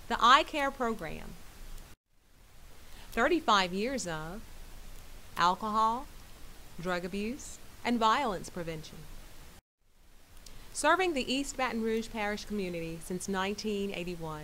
The Eye Care Program. 35 years of alcohol, drug abuse, and violence prevention. Serving the East Baton Rouge Parish community since 1981.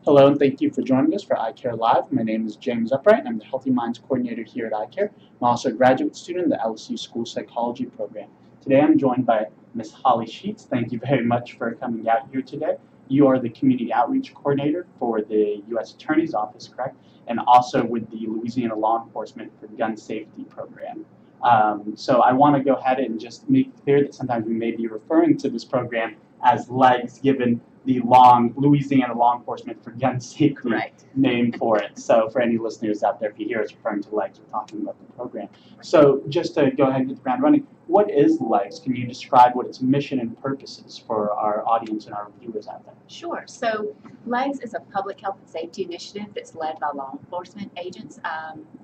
Hello, and thank you for joining us for Eye Care Live. My name is James Upright, and I'm the Healthy Minds Coordinator here at Eye Care. I'm also a graduate student in the LSU School Psychology program. Today I'm joined by Ms. Holly Sheets. Thank you very much for coming out here today. You are the Community Outreach Coordinator for the U.S. Attorney's Office, correct? And also with the Louisiana Law Enforcement for Gun Safety program. So I want to go ahead and just make clear that sometimes we may be referring to this program as LEGS, given the long Louisiana Law Enforcement for Gun Safety name for it. So for any listeners out there, if you hear us referring to LEGS, we're talking about the program. So just to go ahead and get the ground running, what is LEGS? Can you describe what its mission and purpose is for our audience and our viewers out there? Sure. So LEGS is a public health and safety initiative that's led by law enforcement agents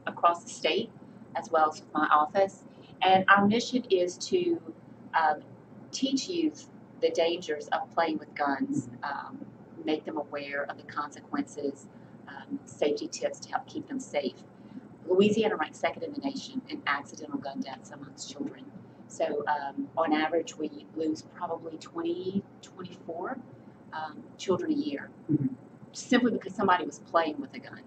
across the state, as well as my office. And our mission is to teach youth the dangers of playing with guns, make them aware of the consequences, safety tips to help keep them safe. Louisiana ranks second in the nation in accidental gun deaths amongst children. So on average, we lose probably 24 children a year, simply because somebody was playing with a gun.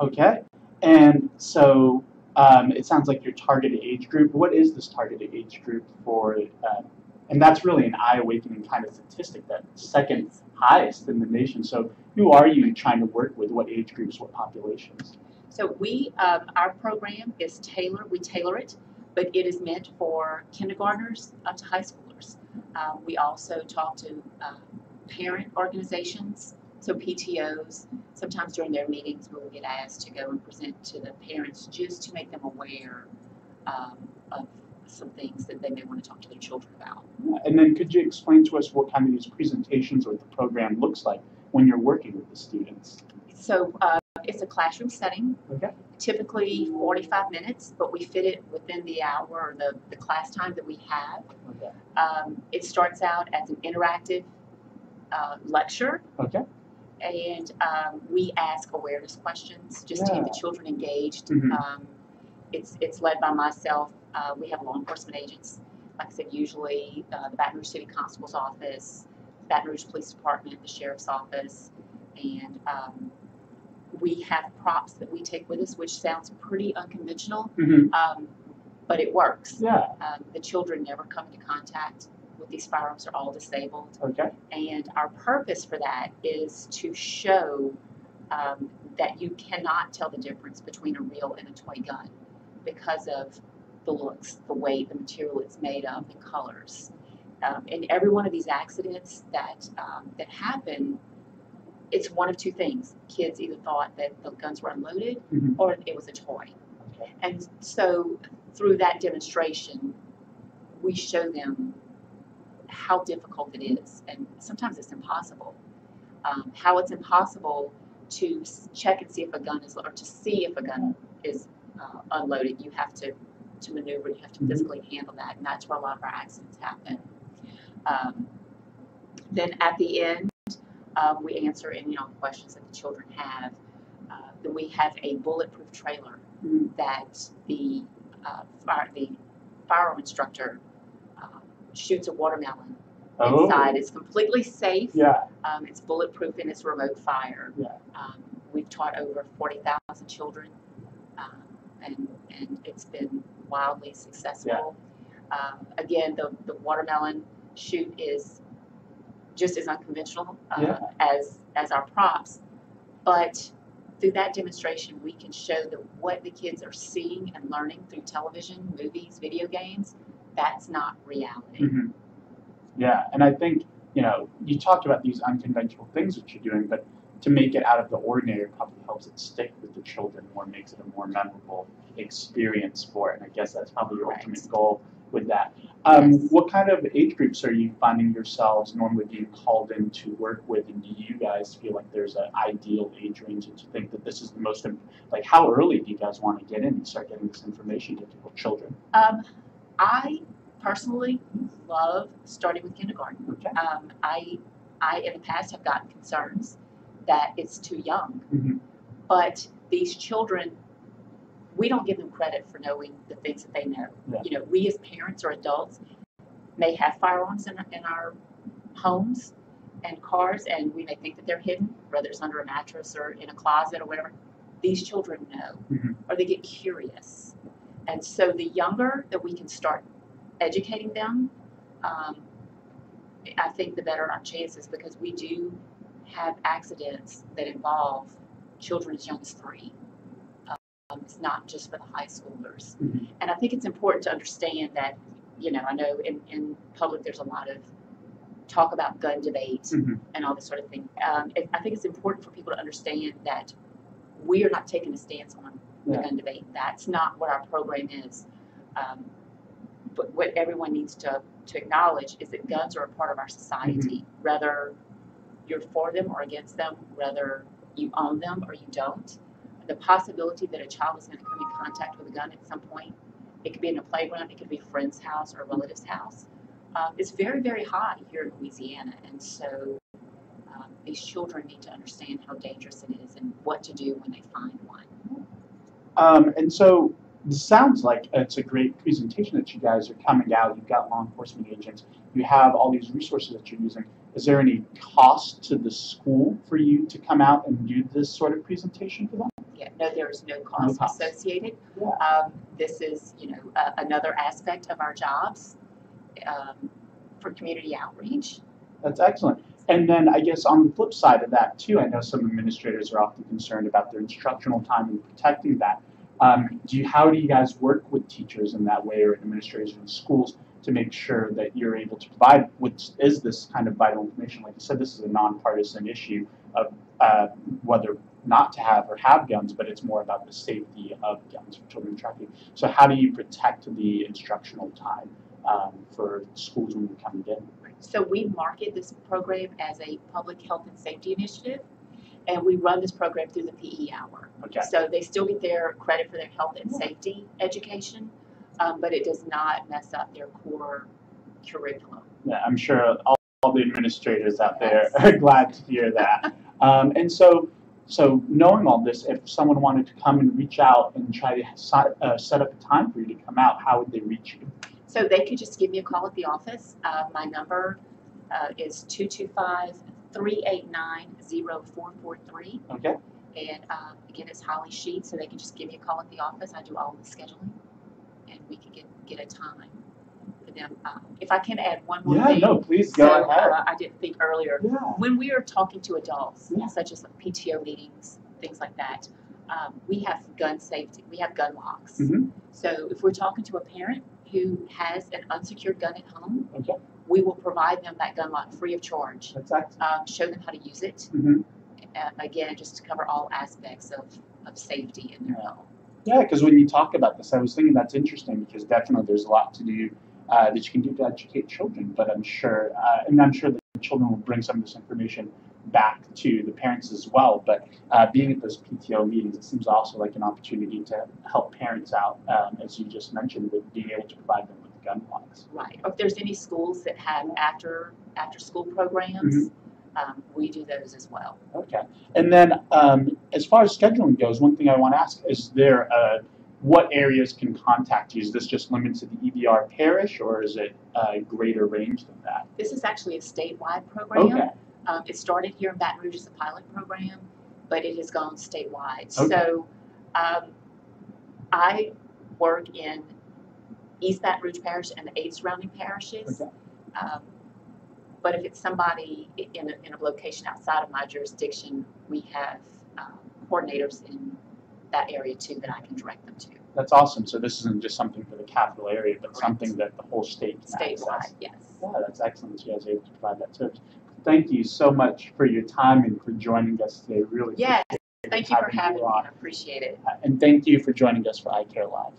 Okay. And so it sounds like your targeted age group. What is this targeted age group for? And that's really an eye-awakening kind of statistic, that second highest in the nation. So who are you trying to work with? What age groups, what populations? So our program is we tailor it, but it is meant for kindergartners up to high schoolers. We also talk to parent organizations, so PTOs. Sometimes during their meetings, we'll get asked to go and present to the parents just to make them aware of some things that they may want to talk to their children about. And then could you explain to us what kind of these presentations or the program looks like when you're working with the students? So it's a classroom setting, typically 45 minutes, but we fit it within the hour or the class time that we have. It starts out as an interactive lecture. And we ask awareness questions just to keep the children engaged. It's led by myself. We have law enforcement agents, like I said, usually the Baton Rouge City Constable's Office, Baton Rouge Police Department, the Sheriff's Office, and we have props that we take with us, which sounds pretty unconventional, but it works. The children never come into contact with these firearms. They're all disabled. And our purpose for that is to show that you cannot tell the difference between a real and a toy gun because of the looks, the weight, the material it's made of, the colors. In every one of these accidents that happen, it's one of two things. Kids either thought that the guns were unloaded or it was a toy. And so through that demonstration, we show them how difficult it is, and sometimes it's impossible. How it's impossible to check and see if a gun is, or to see if a gun is unloaded. You have to maneuver, you have to physically handle that, and that's where a lot of our accidents happen. Then at the end, we answer any questions that the children have. Then we have a bulletproof trailer that the firearm instructor shoots a watermelon inside. It's completely safe. Yeah. It's bulletproof and it's remote fire. Yeah. We've taught over 40,000 children, and it's been wildly successful. Yeah. Again, the watermelon shoot is just as unconventional as our props, but through that demonstration, we can show that what the kids are seeing and learning through television, movies, video games, that's not reality. Mm-hmm. Yeah, and I think, you talked about these unconventional things that you're doing, but to make it out of the ordinary probably helps it stick with the children more, makes it a more memorable experience for it. And I guess that's probably your ultimate goal with that. Yes. What kind of age groups are you finding yourselves normally being called in to work with? And do you guys feel like there's an ideal age range that you think that this is the most, like how early do you guys want to get in and start getting this information to children? I personally love starting with kindergarten. Okay. I in the past have gotten concerns that it's too young, but these children, we don't give them credit for knowing the things that they know. Yeah. We as parents or adults may have firearms in our homes and cars, and we may think that they're hidden, whether it's under a mattress or in a closet or whatever. These children know, or they get curious. And so the younger that we can start educating them, I think the better our chances, because we do have accidents that involve children as young as 3. It's not just for the high schoolers. And I think it's important to understand that, I know in public there's a lot of talk about gun debate and all this sort of thing. I think it's important for people to understand that we are not taking a stance on the gun debate. That's not what our program is. But what everyone needs to acknowledge is that guns are a part of our society, whether you're for them or against them, whether you own them or you don't. The possibility that a child is going to come in contact with a gun at some point, it could be in a playground, it could be a friend's house or a relative's house, is very, very high here in Louisiana. And so these children need to understand how dangerous it is and what to do when they find one. And so this sounds like it's a great presentation that you guys are coming out. You've got law enforcement agents. You have all these resources that you're using. Is there any cost to the school for you to come out and do this sort of presentation for them? Yeah, no, there is no cost associated. Yeah. This is, another aspect of our jobs for community outreach. That's excellent. And then I guess on the flip side of that too, I know some administrators are often concerned about their instructional time and protecting that. How do you guys work with teachers in that way, or administrators in schools, to make sure that you're able to provide what is this kind of vital information? Like you said, this is a nonpartisan issue of whether not to have or have guns, but it's more about the safety of guns for children trafficking. So how do you protect the instructional time for schools when you're coming in? So we market this program as a public health and safety initiative, and we run this program through the PE hour. Okay. So they still get their credit for their health and safety education, but it does not mess up their core curriculum. Yeah, I'm sure all the administrators out there are glad to hear that. And so knowing all this, if someone wanted to come and reach out and try to set up a time for you to come out, how would they reach you? So they could just give me a call at the office. My number is 225-389-0443. Okay. And again, it's Holly Sheets, so they can just give me a call at the office. I do all the scheduling, and we can get a time for them. If I can add one more thing. Yeah, no, please go ahead. I didn't think earlier. Yeah. When we are talking to adults, such as like PTO meetings, things like that, we have gun safety. We have gun locks. So if we're talking to a parent who has an unsecured gun at home, we will provide them that gun lock free of charge. That's excellent. Show them how to use it. Again, just to cover all aspects of safety in their home. Yeah, because when you talk about this, I was thinking that's interesting, because definitely there's a lot to do that you can do to educate children. But I'm sure that the children will bring some of this information back to the parents as well. But being at those PTO meetings, it seems also like an opportunity to help parents out, as you just mentioned, with being able to provide them with gun locks. Right. Or if there's any schools that have after school programs, we do those as well. Okay. And then as far as scheduling goes, one thing I want to ask, is there what areas can contact you? Is this just limited to the EBR parish, or is it a greater range than that? This is actually a statewide program. Okay. It started here in Baton Rouge as a pilot program, but it has gone statewide. Okay. So I work in East Baton Rouge Parish and the 8 surrounding parishes. Okay. But if it's somebody in a location outside of my jurisdiction, we have coordinators in that area too that I can direct them to. That's awesome. So this isn't just something for the capital area, but Correct. something that the whole state can Statewide, access. yes. Yeah, that's excellent. You guys are able to provide that service. Thank you so much for your time and for joining us today. Really Yes, appreciate thank you for having me. on. I appreciate it. And thank you for joining us for iCare Live.